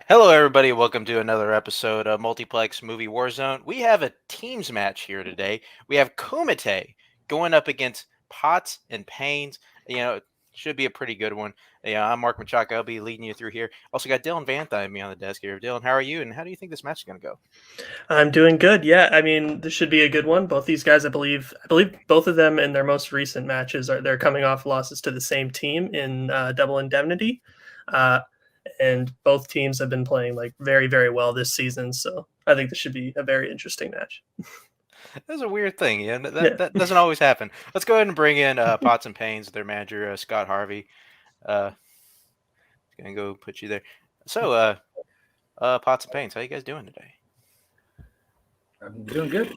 Hello, everybody. Welcome to another episode of Multiplex Movie Warzone. We have a teams match here today. We have Kumite going up against Potts and Paynes. Should be a pretty good one. I'm Mark Machaka. I'll be leading you through here. Also got Dylan Vanthe with me on the desk here. Dylan, how are you? And how do you think this match is going to go? I'm doing good. Yeah, I mean, this should be a good one. Both these guys, I believe both of them in their most recent matches they're coming off losses to the same team in Double Indemnity, uh, and both teams have been playing like very, very well this season. So I think this should be a very interesting match. That's a weird thing. Yeah. That doesn't always happen. Let's go ahead and bring in Potts and Paynes, their manager, Scott Harvey. Uh, Gonna go put you there. So, Potts and Paynes, how you guys doing today? I'm doing good.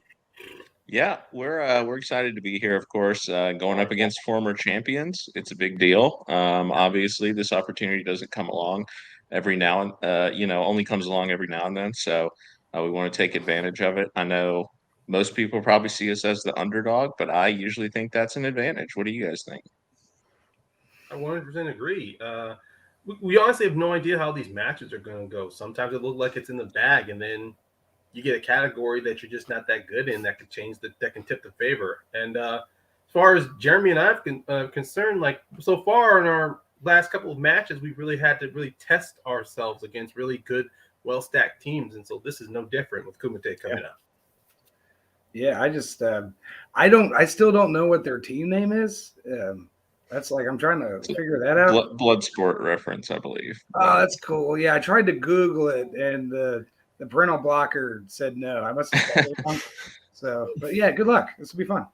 Yeah, we're excited to be here. Of course, going up against former champions, it's a big deal. Obviously, this opportunity doesn't come along every now and only comes along every now and then. So we want to take advantage of it. I know most people probably see us as the underdog, but I usually think that's an advantage. What do you guys think? I 100% agree. We honestly have no idea how these matches are going to go. Sometimes it looks like it's in the bag, and then you get a category that you're just not that good in that could that can tip the favor. And as far as Jeremy and I have concerned, like so far in our last couple of matches, we've really had to really test ourselves against really good, well-stacked teams, and so this is no different with Kumite coming up. Yeah, I still don't know what their team name is. That's like I'm trying to figure that out. Blood sport reference, I believe. Oh, that's cool. Yeah, I tried to Google it, and the parental blocker said no. I must have it wrong. So, but yeah, good luck. This will be fun.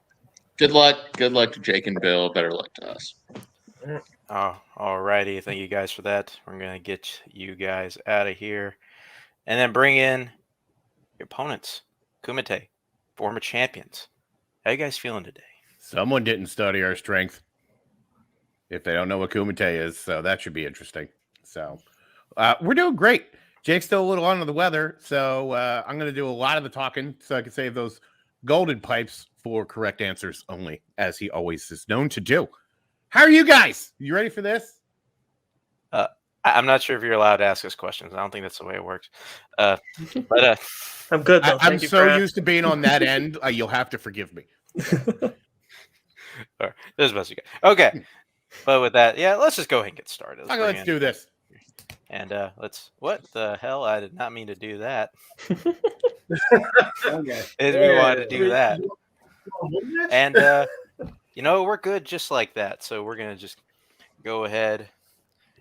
Good luck. Good luck to Jake and Bill. Better luck to us. Oh, alrighty. Thank you guys for that. We're gonna get you guys out of here, and then bring in your opponents, Kumite, former champions. How you guys feeling today? Someone didn't study our strength. If they don't know what Kumite is, so that should be interesting. So we're doing great. Jake's still a little under the weather, so I'm going to do a lot of the talking so I can save those golden pipes for correct answers only, as he always is known to do. How are you guys? You ready for this? I'm not sure if you're allowed to ask us questions. I don't think that's the way it works. But I'm good. Though. I'm so used to being on that end. You'll have to forgive me. all right, this is the best you get. Okay. But with that, yeah, let's just go ahead and get started. Let's do this. And what the hell? I did not mean to do that. Okay. We wanted to do that. And, we're good just like that. So we're going to just go ahead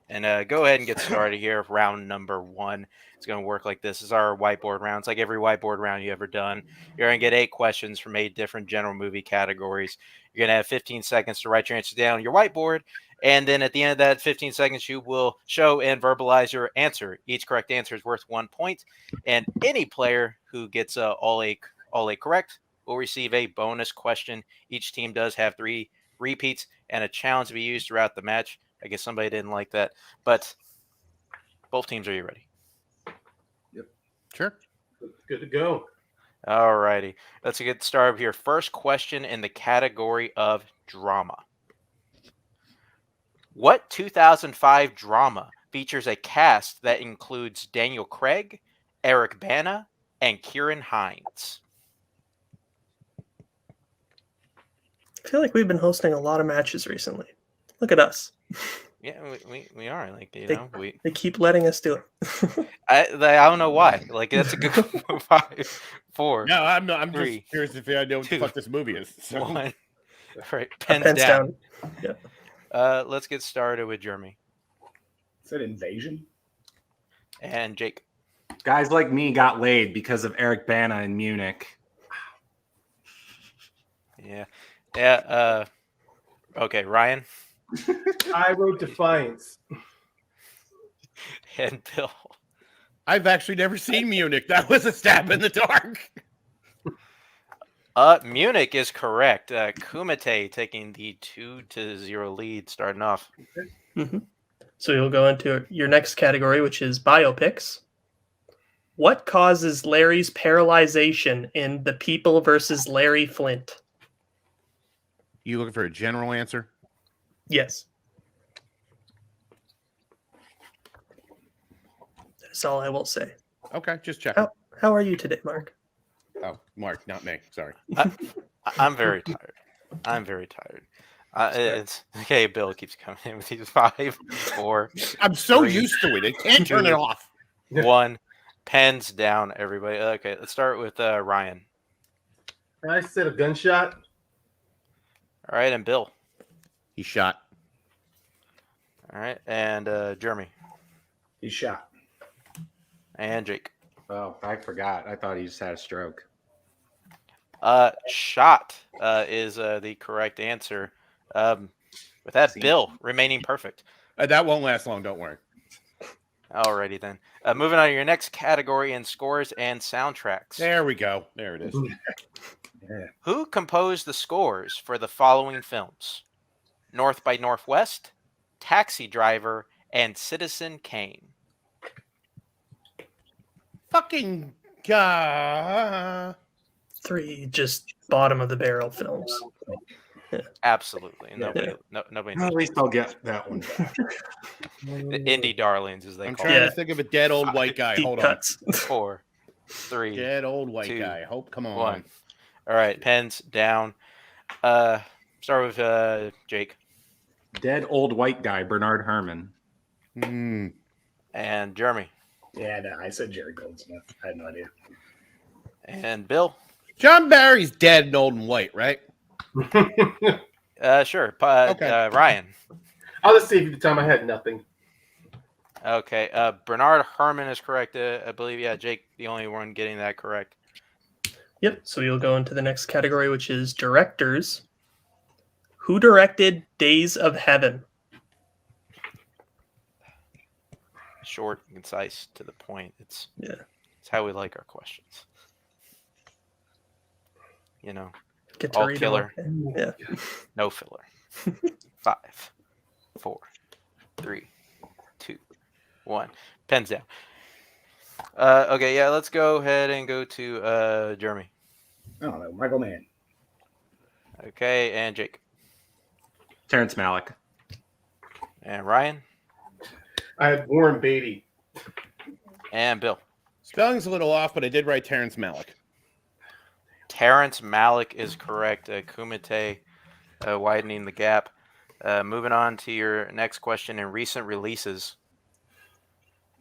and get started here. Round number 1. It's going to work like this. This is our whiteboard round. It's like every whiteboard round you ever done. You're going to get 8 questions from 8 different general movie categories. You're going to have 15 seconds to write your answers down on your whiteboard. And then at the end of that 15 seconds, you will show and verbalize your answer. Each correct answer is worth 1 point. And any player who gets all eight correct will receive a bonus question. Each team does have 3 repeats and a challenge to be used throughout the match. I guess somebody didn't like that. But both teams, are you ready? Yep. Sure. Good to go. All righty. Let's get started here. First question in the category of drama. What 2005 drama features a cast that includes Daniel Craig, Eric Bana, and Kieran Hines? I feel like we've been hosting a lot of matches recently. Look at us. Yeah, we are. Like, they keep letting us do it. I don't know why. Like, that's a good 5, 4. No, I'm not. I'm 3, just curious if I know what the 2, fuck this movie is. So. 1. All right, pens down. Yeah. Let's get started with Jeremy. Is that Invasion? And Jake. Guys like me got laid because of Eric Bana in Munich. Yeah. Yeah. Okay, Ryan. I wrote Defiance. And Bill. I've actually never seen Munich. That was a stab in the dark. Munich is correct. Kumite taking the 2-0 lead, starting off. Mm-hmm. So you'll go into your next category, which is biopics. What causes Larry's paralyzation in The People versus Larry Flint? You looking for a general answer? Yes. That's all I will say. Okay, just checking. How are you today, Mark? Oh, Mark, not me. Sorry. I'm very tired. I'm very tired. It's okay. Bill keeps coming in with these 5, 4, I'm so 3, used to it. I can't turn it 2, off. 1. Pens down, everybody. Okay, let's start with Ryan. I said a gunshot. All right, and Bill. He shot. All right, and Jeremy He's shot. and Jake. Oh, I forgot. I thought he just had a stroke. Shot is the correct answer. With that, Bill remaining perfect. That won't last long. Don't worry. Alrighty then. Moving on to your next category in scores and soundtracks. There we go. There it is. Yeah. Who composed the scores for the following films? North by Northwest, Taxi Driver, and Citizen Kane. Fucking 3 just bottom of the barrel films. Absolutely. Nobody At knows. least I'll get that one back. The indie darlings, as they I'm call trying it. to think of a dead old white guy. Deep Hold cuts. 4, 3. Dead old white 2, guy. Hope. Come on. 1. All right, pens down. Start with Jake Dead old white guy, Bernard Herrmann. and Jeremy Yeah, no, I said Jerry Goldsmith. I had no idea. and Bill. John Barry's dead and old and white, right? Sure. Okay. Ryan. I'll just see if you can tell me I had nothing. Okay. Bernard Herrmann is correct. I believe. Yeah, Jake, the only one getting that correct. Yep. So you'll go into the next category, which is directors. Who directed Days of Heaven? Short, concise, to the point. It's Yeah. It's how we like our questions. You know, Get all read killer. them. Yeah. No filler. 5, 4, 3, 2, 1. Pens down. Okay, yeah, let's go ahead and go to Jeremy. I don't know. Michael Mann. Okay, and Jake. Terrence Malick. And Ryan. I had Warren Beatty. And Bill. Spelling's a little off, but I did write Terrence Malick. Terrence Malick is correct. Kumite widening the gap. Moving on to your next question in recent releases.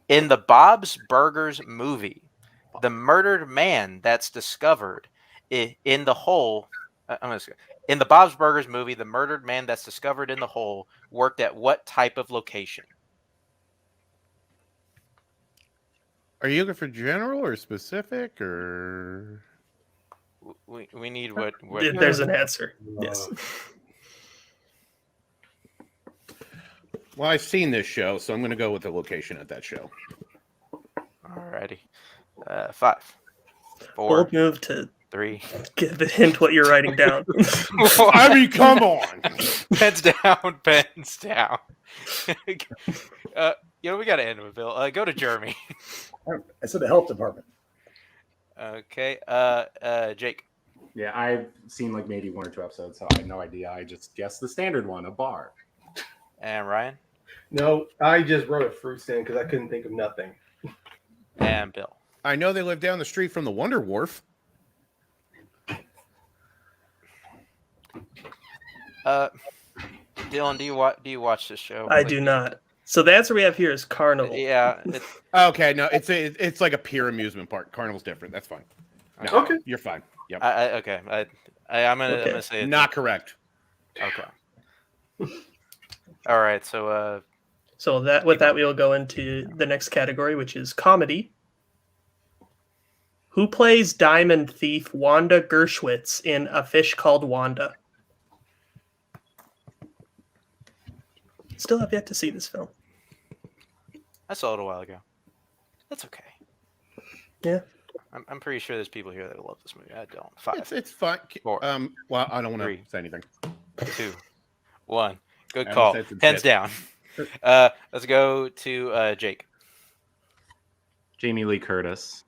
In the Bob's Burgers movie, the murdered man that's discovered in the hole. In the Bob's Burgers movie, the murdered man that's discovered in the hole worked at what type of location? Are you looking for general or specific or? We need what There's an answer. Yes. Well, I've seen this show, so I'm going to go with the location at that show. Alrighty. 5, 4, Bold move to 3. give a hint what you're writing down. I mean, come on. Pens down, pens down. We got to end with Bill. Go to Jeremy. I said the health department. Okay. Jake. Yeah, I've seen like maybe 1 or 2 episodes, so I had no idea. I just guessed the standard one, a bar. And Ryan. No, I just wrote a fruit stand because I couldn't think of nothing. And Bill. I know they live down the street from the Wonder Wharf. Dylan, do you watch this show? I do not. So the answer we have here is Carnival. Yeah. Okay, no, it's like a pier amusement park. Carnival's different. That's fine. No, Okay. You're fine. Yep. Okay. I'm gonna say it's Not correct. Okay. All right. So So that we will go into the next category, which is comedy. Who plays diamond thief Wanda Gershwitz in A Fish Called Wanda? Still have yet to see this film. I saw it a while ago. That's okay. Yeah. I'm pretty sure there's people here that love this movie. I don't. 5, It's fine. 4, Well, I don't want 3, to say anything. 2, 1. Good I call. said some Pens shit. down. Let's go to Jake Jamie Lee Curtis.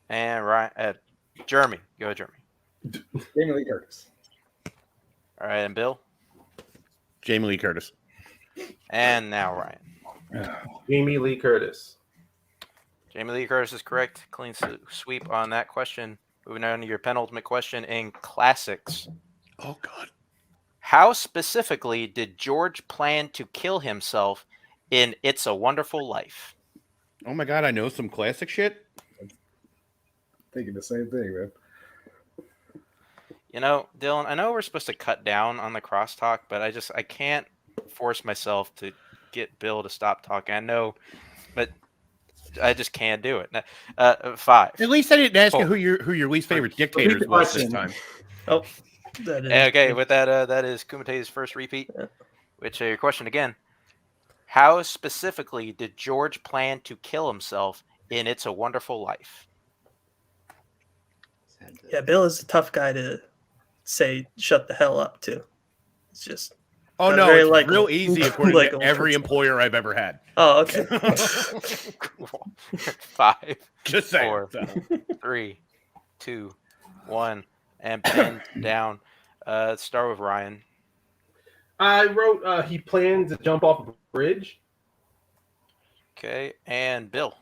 and Ryan. Jeremy. Go, Jeremy. Jamie Lee Curtis. All right, and Bill, Jamie Lee Curtis. and now Ryan. Jamie Lee Curtis. Jamie Lee Curtis is correct. Clean sweep on that question. Moving on to your penultimate question in classics. Oh God. How specifically did George plan to kill himself in It's a Wonderful Life? Oh my God, I know some classic shit. Thinking the same thing, man. You know, Dylan, I know we're supposed to cut down on the crosstalk, but I can't force myself to get Bill to stop talking. I know, but I just can't do it. 5. At least I didn't ask you Four. who your least favorite Repeat dictators the was this question. time. Oh, that is Okay, with that, that is Kumite's first repeat. Which your question again: how specifically did George plan to kill himself in It's a Wonderful Life? Yeah, Bill is a tough guy to say shut the hell up to. It's just Oh not no, very it's likable. real easy according to Likable every person. employer I've ever had. Oh, okay. 5, Just saying. 4, So. 3, 2, 1, and pen down. Let's start with Ryan. I wrote he planned to jump off a bridge. Okay, and Bill.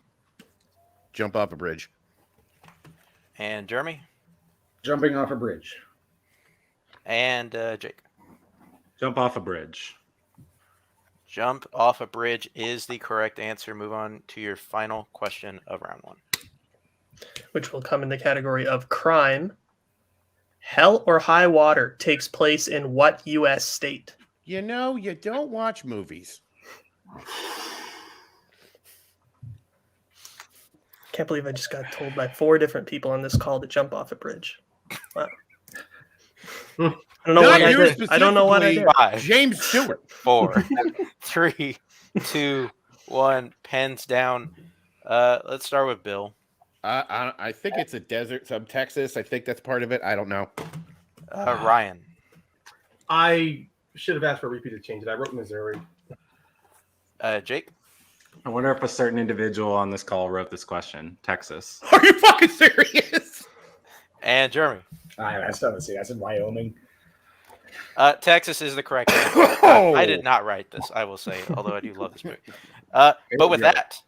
Jump off a bridge. And Jeremy. Jumping off a bridge. And Jake. Jump off a bridge. Jump off a bridge is the correct answer. Move on to your final question of round 1. Which will come in the category of crime. Hell or High Water takes place in what U.S. state? You know, you don't watch movies. Can't believe I just got told by 4 different people on this call to jump off a bridge. Wow. I don't know what I did. I don't know what I did. 5, James Stewart. 4, 3, 2, 1. Pens down. Let's start with Bill. I think it's a desert sub Texas. I think that's part of it. I don't know. Ryan. I should have asked for a repeat to change it. I wrote Missouri. Jake. I wonder if a certain individual on this call wrote this question. Texas. Are you fucking serious? And Jeremy. I still haven't seen it. I said Wyoming. Texas is the correct answer. I did not write this, I will say, although I do love this movie. But with that,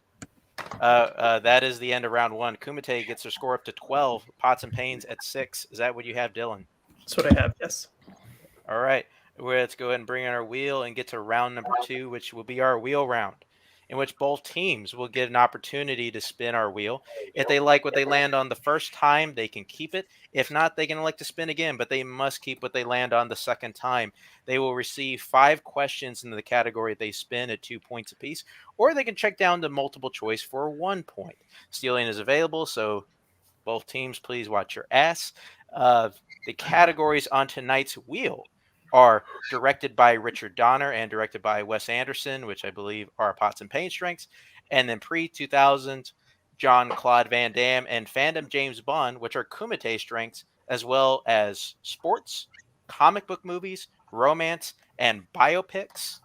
that is the end of round 1. Kumite gets their score up to 12. Pots and Paynes at 6. Is that what you have, Dylan? That's what I have, yes. All right. Let's go ahead and bring in our wheel and get to round number 2, which will be our wheel round, in which both teams will get an opportunity to spin our wheel. If they like what they land on the first time, they can keep it. If not, they can elect to spin again, but they must keep what they land on the second time. They will receive 5 questions in the category they spin at 2 points apiece, or they can check down to multiple choice for 1 point. Stealing is available, so both teams, please watch your ass. The categories on tonight's wheel are directed by Richard Donner and directed by Wes Anderson, which I believe are Pots and Payne strengths, and then pre-2000 Jean-Claude Van Damme and Fandom James Bond, which are Kumite strengths, as well as sports, comic book movies, romance, and biopics.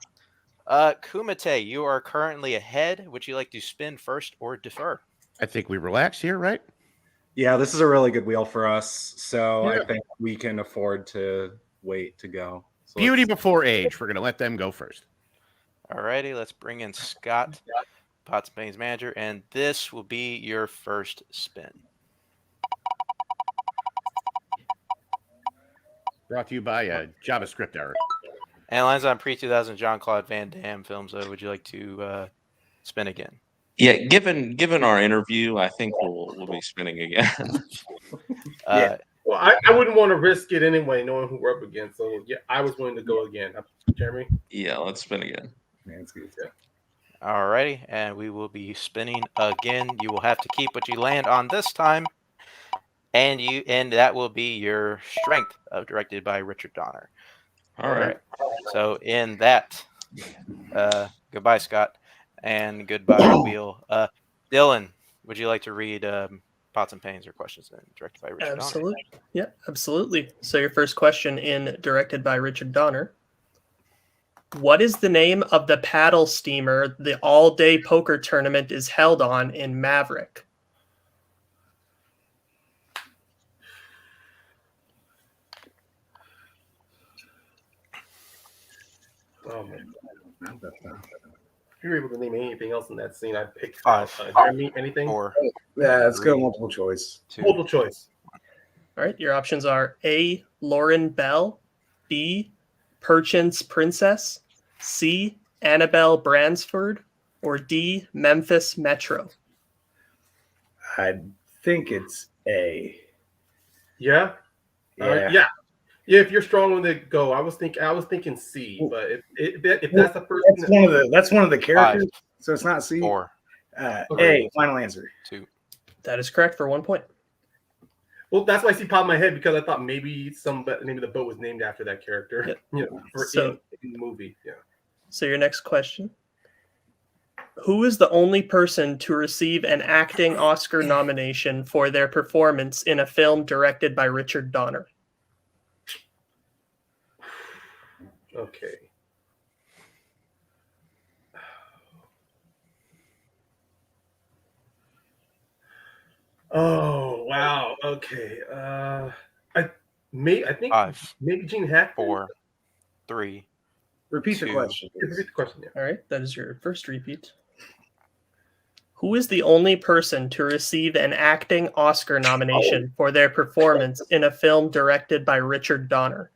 Kumite, you are currently ahead. Would you like to spin first or defer? I think we relax here, right? Yeah, this is a really good wheel for us. So I think we can afford to wait to go. So Beauty before age. We're going to let them go first. All righty, let's bring in Scott, Pots and Payne's manager, and this will be your first spin. Brought to you by a JavaScript error. And lines on pre-2000 Jean-Claude Van Damme films. Would you like to spin again? Yeah, given our interview, I think we'll be spinning again. Yeah. Well, I wouldn't want to risk it anyway, knowing who we're up against. So yeah, I was willing to go again. Jeremy. Yeah, let's spin again. Man, it's good. Yeah. All righty, and we will be spinning again. You will have to keep what you land on this time, and that will be your strength, directed by Richard Donner. All right. So in that, goodbye, Scott, and goodbye, Wheel. Dylan, would you like to read Pots and Paynes or questions directed by Richard Absolutely. Donner? Yeah, absolutely. So your first question in directed by Richard Donner. What is the name of the paddle steamer the all-day poker tournament is held on in Maverick? Oh man. If you're able to name anything else in that scene, I'd pick 5, Jeremy, anything? 4, Yeah, let's go 3, multiple choice. 2. Multiple choice. All right, your options are A. Lauren Bell, B. Perchance Princess, C. Annabelle Bransford, or D. Memphis Metro. I think it's A. Yeah. Yeah. Yeah. If you're strong on the go, I was thinking C, but if that's the person, That's one of the characters, so it's not C. 4, A. Final answer. 2. That is correct for 1 point. well, that's why I see pop in my head because I thought maybe maybe the boat was named after that character. Yep. You know, in the movie. Yeah. So your next question. Who is the only person to receive an acting Oscar nomination for their performance in a film directed by Richard Donner? Okay. Oh wow. Okay. I think 5, maybe Gene Hackman. 4, 3. Repeat the 2. question. please. Repeat the question. Yeah. All right, that is your first repeat. Who is the only person to receive an acting Oscar nomination for their performance in a film directed by Richard Donner?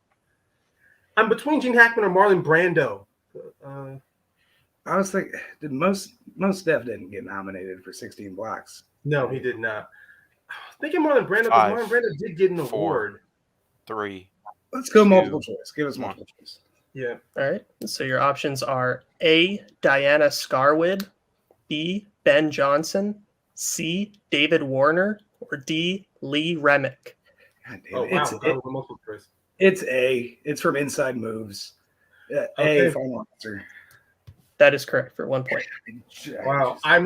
I'm between Gene Hackman or Marlon Brando. I was thinking, did most Def didn't get nominated for 16 Blocks. No, he did not. I was thinking Marlon Brando because 5, Marlon Brando did get an 4. award. 3. Let's go 2, multiple choice. Give us 1. multiple choice. Yeah. All right, so your options are A. Diana Scarwood, B. Ben Johnson, C. David Warner, or D. Lee Remick. God damn Oh it. wow, that was a multiple choice. It's A. It's from Inside Moves. Okay. A. Final answer. That is correct for 1 point. Wow, I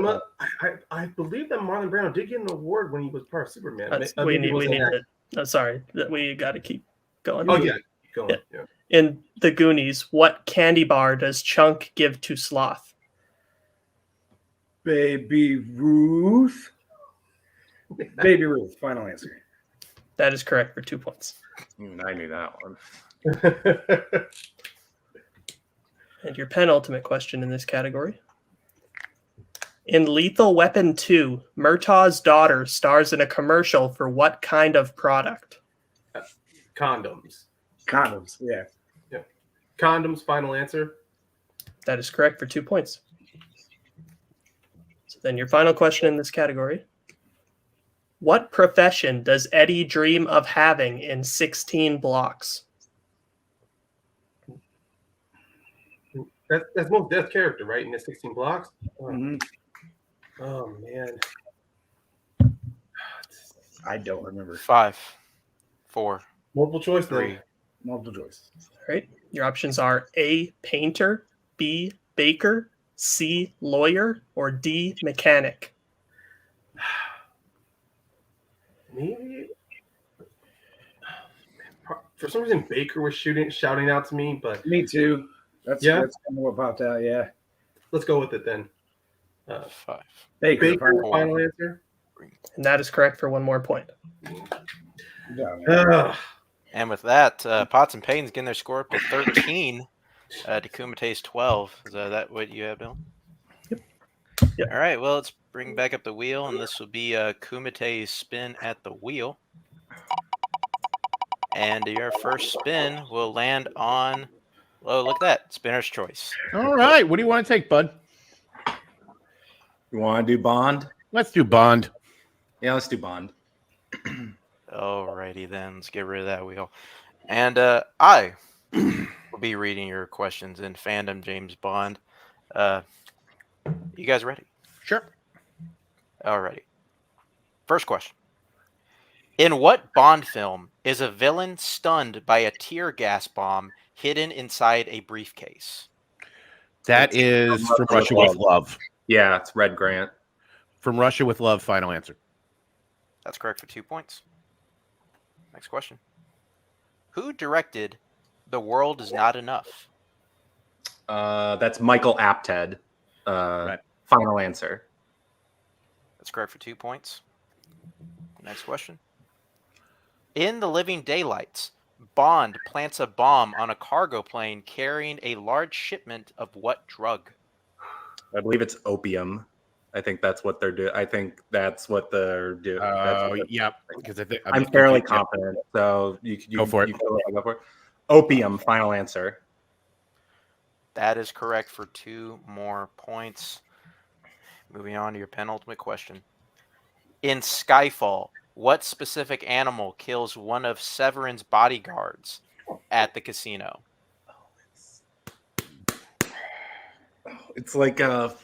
believe that Marlon Brando did get an award when he was part of Superman. We Maybe it was need an act- to. Sorry, that we got to keep going. Oh yeah, keep going. Yeah. Yeah. In The Goonies, what candy bar does Chunk give to Sloth? Baby Ruth. Baby Ruth. Final answer. That is correct for 2 points. Even I knew that one. And your penultimate question in this category. In Lethal Weapon 2, Murtaugh's daughter stars in a commercial for what kind of product? Condoms. Condoms. Yeah. Condoms. Final answer. That is correct for 2 points. So then your final question in this category. What profession does Eddie dream of having in 16 Blocks? That's most Death character, right? In the 16 Blocks. Mhm. Oh man. I don't remember. 5, 4, Multiple choice. 3. Multiple choice. All right. Your options are A, painter, B, baker, C, lawyer, or D, mechanic. Maybe. For some reason, Baker was shouting out to me, but Me too. That's kind of what popped out. Yeah. let's go with it then. 5. Baker. Baker, Four. final answer. And that is correct for 1 more point. Yeah, man. And with that, Potts and Paynes getting their score up to 13 to Kumite's 12. Is that what you have, Bill? Yep. All right, well, let's bring back up the wheel, and this will be Kumite's spin at the wheel. And your first spin will land on, oh, look at that, spinner's choice. All right. What do you want to take, bud? You want to do Bond? Let's do Bond. Yeah, let's do Bond. Alrighty then, let's get rid of that wheel. And I will be reading your questions in Fandom, James Bond. You guys ready? Sure. Alrighty. First question. In what Bond film is a villain stunned by a tear gas bomb hidden inside a briefcase? That is From Russia with Love. Yeah, it's Red Grant. From Russia with Love, final answer. That's correct for 2 points. Next question. Who directed The World Is Not Enough? That's Michael Apted. Right. Final answer. That's correct for 2 points. Next question. In The Living Daylights, Bond plants a bomb on a cargo plane carrying a large shipment of what drug? I believe it's opium. I think that's what they're doing. I think that's what they're doing. Yeah, because I'm fairly confident. So you Go for it. You go for it. Opium. Final answer. That is correct for 2 more points. Moving on to your penultimate question. In Skyfall, what specific animal kills one of Severin's bodyguards at the casino? It's like a.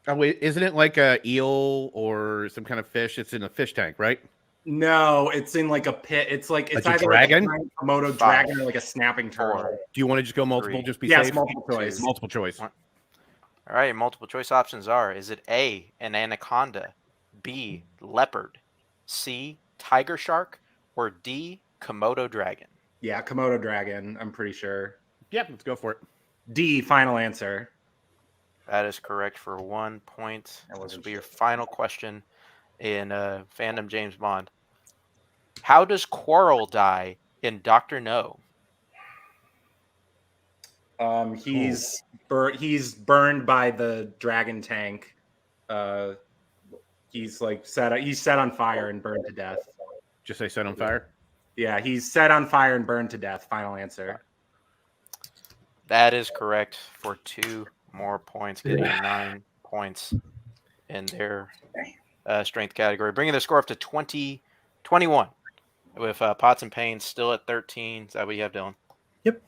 Oh wait, isn't it like a eel or some kind of fish? It's in a fish tank, right? No, it's in like a pit. It's like it's Like a either dragon? like a Komodo 5, dragon or like a snapping turtle. 4. Do you want to just go multiple? 3. Just be Yes, safe. multiple choice. Multiple choice. All right, multiple choice options are: is it A, an anaconda, B, leopard, C, tiger shark, or D, Komodo dragon? Yeah, Komodo dragon. I'm pretty sure. Yep, let's go for it. D. Final answer. That is correct for 1 point. This will be your final question in Fandom James Bond. How does Quarrel die in Dr. No? He's burned by the dragon tank. He's set on fire and burned to death. Just say set on fire. Yeah, he's set on fire and burned to death. Final answer. That is correct for 2 more points, getting 9 points in their strength category, bringing the score up to 21 with Potts and Paynes still at 13. Is that what you have, Dylan? Yep.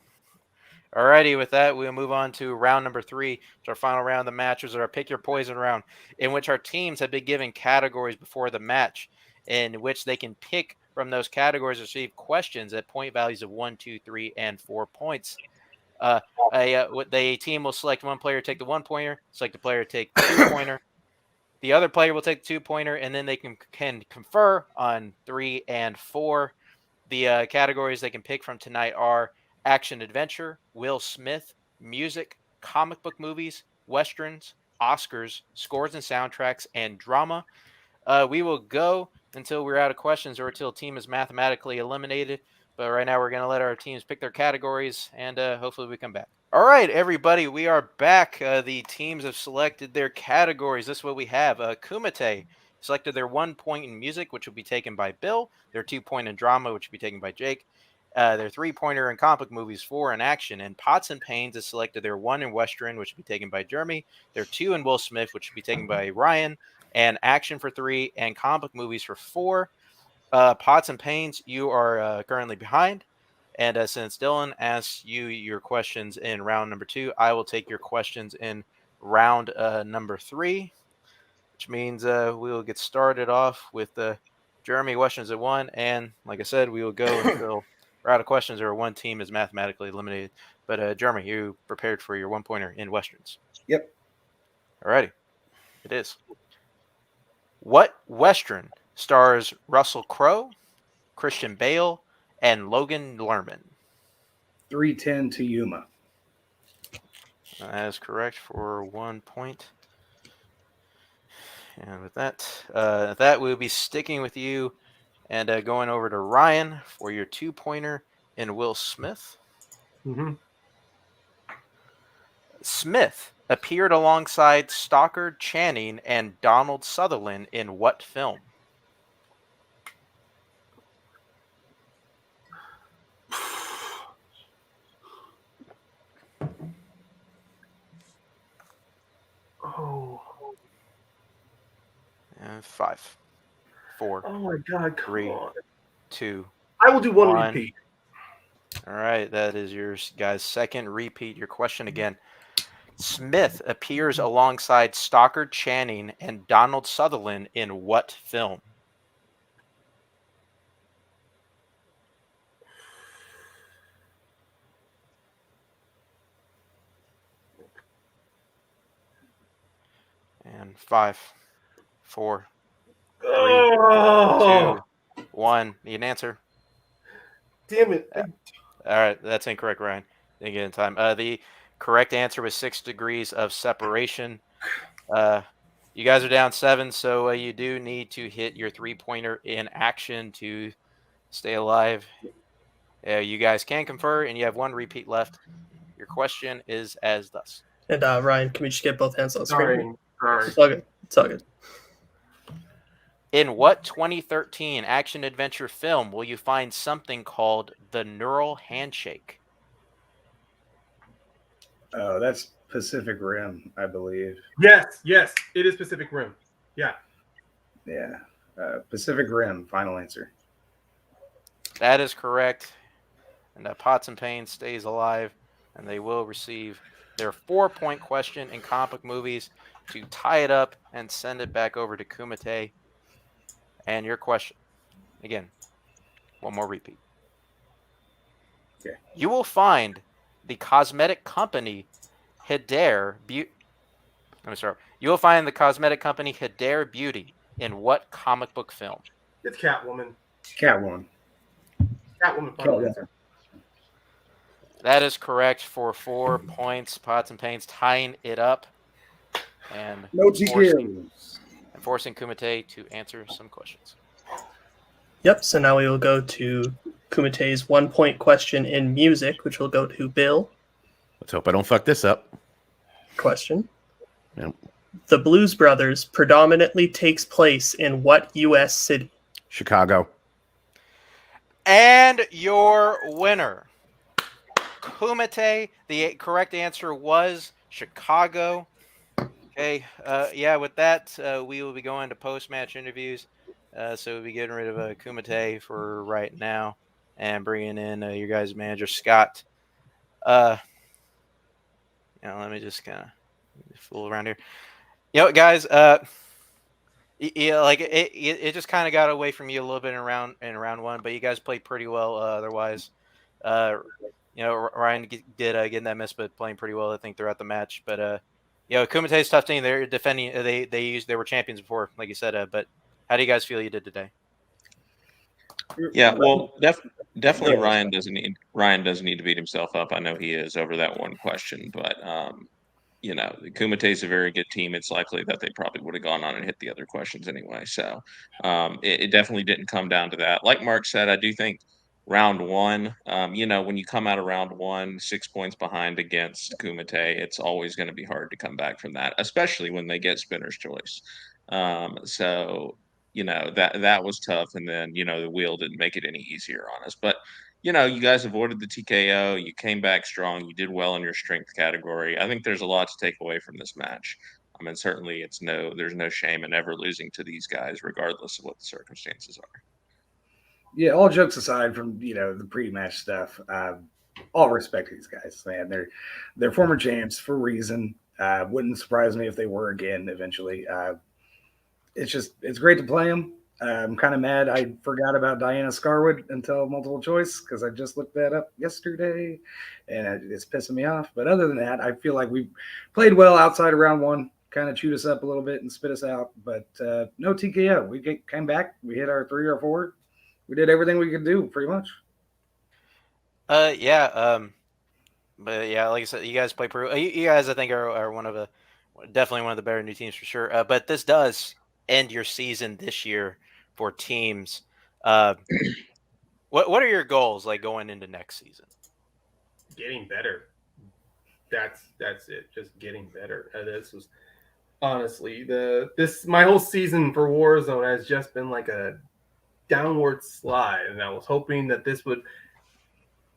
Alrighty, with that, we'll move on to round number 3. It's our final round of the matches, our Pick Your Poison round, in which our teams have been given categories before the match, in which they can pick from those categories, receive questions at point values of 1, 2, 3, and 4 points. The team will select one player, take the 1-pointer, select a player, take the 2-pointer. The other player will take the 2-pointer, and then they can confer on 3 and 4. The categories they can pick from tonight are action adventure, Will Smith, music, comic book movies, westerns, Oscars, scores and soundtracks, and drama. We will go until we're out of questions or until a team is mathematically eliminated. But right now we're going to let our teams pick their categories, and hopefully we come back. All right, everybody, we are back. The teams have selected their categories. This is what we have. Kumite selected their 1 point in music, which will be taken by Bill. Their 2 point in drama, which will be taken by Jake. Their 3-pointer in comic movies, 4 in action. And Potts and Paynes has selected their 1 in western, which will be taken by Jeremy. Their 2 in Will Smith, which will be taken by Ryan. And action for 3 and comic movies for 4. Potts and Paynes, you are currently behind. And since Dylan asked you your questions in round number 2, I will take your questions in round number 3, which means we will get started off with Jeremy questions at 1. And like I said, we will go until we're out of questions or one team is mathematically eliminated. But Jeremy, you prepared for your 1-pointer in westerns? Yep. All righty. It is. What western stars Russell Crowe, Christian Bale, and Logan Lerman? 310 to Yuma. That is correct for 1 point. And with that, we'll be sticking with you and going over to Ryan for your 2-pointer in Will Smith. Mm-hmm. Smith appeared alongside Stockard Channing and Donald Sutherland in what film? Oh. And 5, 4, Oh my God! Come 3, on. 2. I will do one 1. repeat. All right, that is your guys' second repeat. Your question again. Smith appears alongside Stockard Channing and Donald Sutherland in what film? And 5, 4, 3, Oh, 2, 1. Need an answer? damn it! All right, that's incorrect, Ryan. Didn't get in time. The correct answer was 6 degrees of separation. You guys are down 7, so you do need to hit your 3-pointer in action to stay alive. You guys can confer, and you have 1 repeat left. Your question is as thus. And Ryan, can we just get both hands on the screen? Sorry. It's all good. It's all good. In what 2013 action-adventure film will you find something called the Neural Handshake? Oh, that's Pacific Rim, I believe. Yes, it is Pacific Rim. Yeah. Yeah. Pacific Rim, final answer. That is correct. And Pots and Paynes stays alive, and they will receive their 4-point question in comic movies to tie it up and send it back over to Kumite. And your question, again, one more repeat. Okay. You will find the cosmetic company Hedare Beauty. You will find the cosmetic company Hedare Beauty in what comic book film? It's Catwoman. Catwoman. Final answer. That is correct for 4 points. Pots and Paynes tying it up and No TKOs. forcing Kumite to answer some questions. Yep, so now we will go to Kumite's 1-point question in music, which will go to Bill. Let's hope I don't fuck this up. Question. Yep. The Blues Brothers predominantly takes place in what U.S. city? Chicago. And your winner, Kumite. The correct answer was Chicago. Okay, with that, we will be going to post-match interviews. So we'll be getting rid of Kumite for right now and bringing in your guys' manager, Scott. Let me just kind of fool around here. Guys, it just kind of got away from you a little bit in round one, but you guys played pretty well otherwise. Ryan did getting that miss, but playing pretty well, I think, throughout the match. But Kumite's tough team. They're defending. They were champions before, like you said. But how do you guys feel you did today? Yeah, well, definitely Ryan doesn't need to beat himself up. I know he is over that one question, but Kumite is a very good team. It's likely that they probably would have gone on and hit the other questions anyway. So it definitely didn't come down to that. Like Mark said, I do think round one, when you come out of round one, 6 points behind against Kumite, it's always going to be hard to come back from that, especially when they get spinner's choice. That was tough. And then, the wheel didn't make it any easier on us. But, you guys avoided the TKO. You came back strong. You did well in your strength category. I think there's a lot to take away from this match. I mean, certainly there's no shame in ever losing to these guys, regardless of what the circumstances are. Yeah, all jokes aside from, the pre-match stuff, all respect to these guys, man. They're former champs for a reason. Wouldn't surprise me if they were again eventually. It's great to play them. I'm kind of mad I forgot about Diana Scarwood until multiple choice because I just looked that up yesterday, and it's pissing me off. But other than that, I feel like we played well outside of round one, kind of chewed us up a little bit and spit us out. But no TKO. We came back. We hit our 3 or 4. We did everything we could do, pretty much. But yeah, like I said, you guys play pretty well. You guys, I think, are definitely one of the better new teams for sure. But this does end your season this year for teams. What are your goals like going into next season? Getting better. That's it. Just getting better. This was honestly my whole season for Warzone has just been like a downward slide, and I was hoping that this would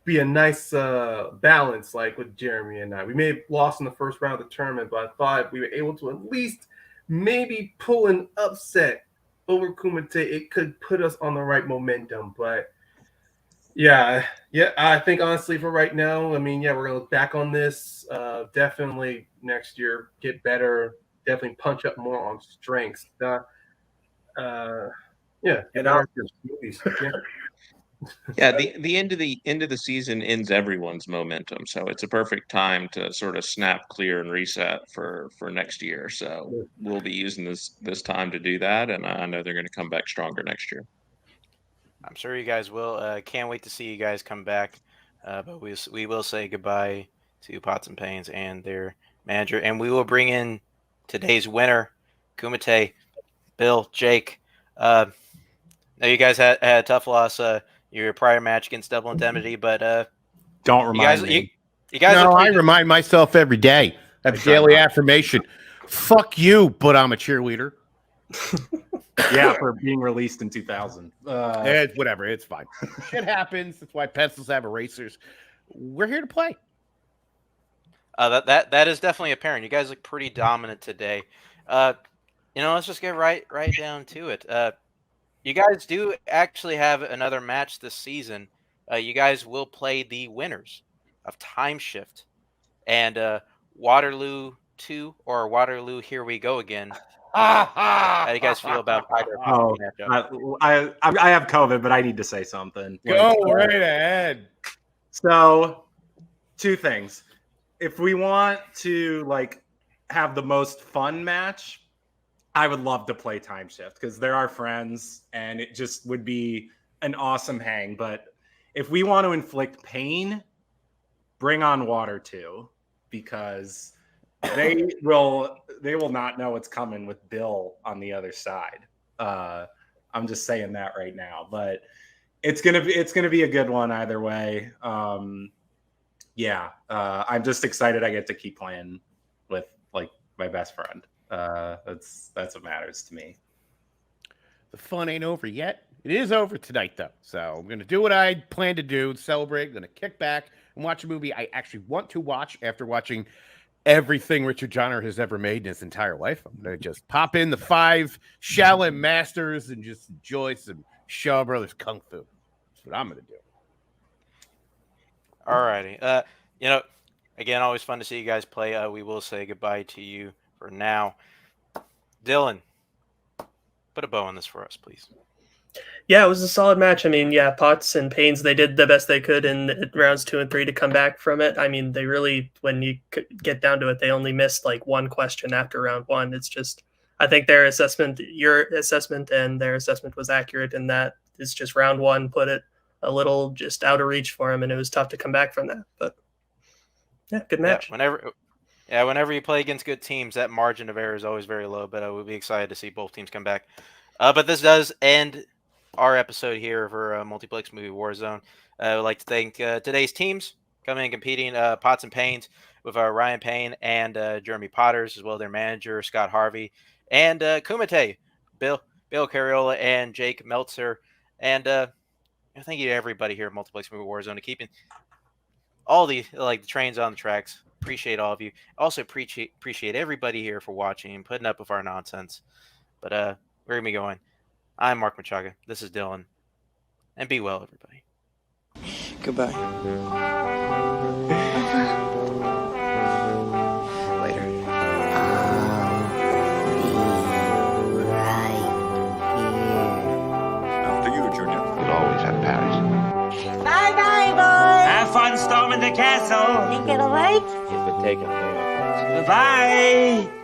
be a nice balance, like with Jeremy and I. We may have lost in the first round of the tournament, but I thought we were able to at least maybe pull an upset over Kumite. It could put us on the right momentum. But yeah, I think honestly for right now, I mean, we're gonna look back on this. Definitely next year, get better. Definitely punch up more on strengths. And our movies. Yeah, the end of the season ends everyone's momentum, so it's a perfect time to sort of snap clear and reset for next year. So we'll be using this time to do that, and I know they're going to come back stronger next year. I'm sure you guys will. Can't wait to see you guys come back. But we will say goodbye to Pots and Paynes and their manager, and we will bring in today's winner, Kumite, Bill, Jake. Now you guys had a tough loss. Your prior match against Double Indemnity, but don't remind me. You guys, I remind myself every day. That's daily affirmation. Fuck you, but I'm a cheerleader. Yeah, for being released in 2000. It's whatever. It's fine. Shit happens. That's why pencils have erasers. We're here to play. That is definitely apparent. You guys look pretty dominant today. Let's just get right down to it. You guys do actually have another match this season. You guys will play the winners of Time Shift and Waterloo 2 or Waterloo Here We Go Again. How do you guys feel about either matchup? I have COVID, but I need to say something. Go right ahead. So, two things. If we want to have the most fun match, I would love to play Time Shift because they're our friends and it just would be an awesome hang. But if we want to inflict pain, bring on Water 2 because they will not know what's coming with Bill on the other side. I'm just saying that right now, but it's gonna be a good one either way. I'm just excited I get to keep playing with my best friend. That's what matters to me. The fun ain't over yet. It is over tonight, though. So I'm going to do what I plan to do, celebrate. I'm going to kick back and watch a movie I actually want to watch after watching everything Richard Donner has ever made in his entire life. I'm going to just pop in the 5 Shaolin Masters and just enjoy some Shaw Brothers Kung Fu. That's what I'm going to do. All righty. Again, always fun to see you guys play. We will say goodbye to you for now. Dylan, put a bow on this for us, please. Yeah, it was a solid match. I mean, yeah, Potts and Paynes, they did the best they could in rounds 2 and 3 to come back from it. I mean, they really, when you get down to it, they only missed one question after round 1. It's just, I think your assessment and their assessment was accurate in that it's just round 1 put it a little just out of reach for him, and it was tough to come back from that. But yeah, good match. Whenever you play against good teams, that margin of error is always very low, but we'll be excited to see both teams come back. But this does end our episode here for Multiplex Movie Warzone. I would like to thank today's teams coming and competing, Potts and Paynes, with Ryan Payne and Jeremy Potters, as well as their manager, Scott Harvey, and Kumite, Bill Carriola, and Jake Meltzer. And thank you to everybody here at Multiplex Movie Warzone to keeping all the trains on the tracks. Appreciate all of you. Also appreciate everybody here for watching and putting up with our nonsense. But we're gonna be going. I'm Mark Machaga. This is Dylan. And be well, everybody. Goodbye. Later. After you, Junior. You'll always have Paris. Bye-bye, boys. Have fun storming the castle. Think it'll work? You've been taken. Bye-bye.